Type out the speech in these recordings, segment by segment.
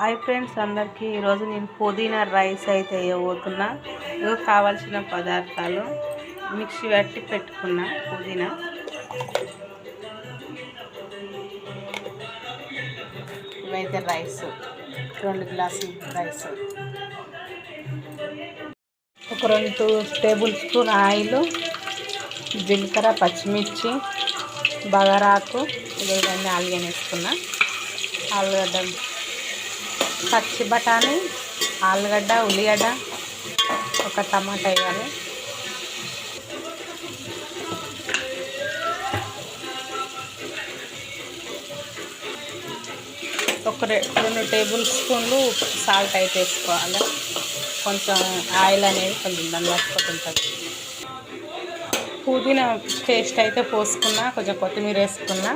Hi friends అందరికీ ఈరోజు నేను పుదీనా రైస్ అయితే వేయబోతున్నా. ఇవి కావాల్సిన పదార్థాలు మిక్సీ పట్టి పెట్టుకున్న పుదీనా, ఇవైతే రైస్ 2 గ్లాసులు రైస్, ఒక 2 టేబుల్ స్పూన్ ఆయిల్, జీలకర్ర, పచ్చిమిర్చి, బగారాకు, ఇవన్నీ ఆలుగడ్డ వేసుకున్నా. ఆలుగడ్డ, పచ్చి బఠానీ, ఆలుగడ్డ, ఉల్లిగడ్డ, ఒక టమాటా వేయాలి. ఒక 2 టేబుల్ స్పూన్లు సాల్ట్ అయితే వేసుకోవాలి. కొంచెం ఆయిల్ అనేది కొంచెం దాన్ని పట్టుకుంటుంది. పుదీనా పేస్ట్ అయితే పోసుకున్నా, కొంచెం కొత్తిమీర వేసుకున్నా.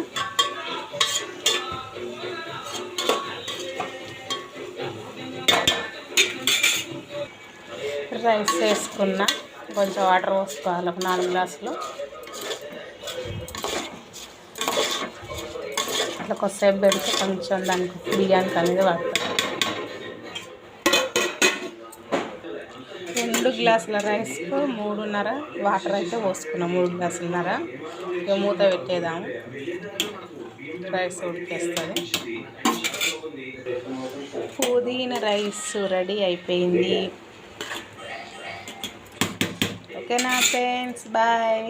రైస్ వేసుకున్నా, కొంచెం వాటర్ పోసుకోవాలి, ఒక 4 గ్లాసులు. అట్లా కొద్దిసేపు పెడితే కొంచెం దానికి బియ్యానికి అనేది పడుతుంది. 2 గ్లాసుల రైస్కు 3:30 వాటర్ అయితే పోసుకున్నాం. 3 గ్లాసులన్నర. ఇక మూత పెట్టేద్దాము, రైస్ ఉడికేస్తుంది. పుదీనా రైస్ రెడీ అయిపోయింది. ఓకేనా ఫ్రెండ్స్, బాయ్.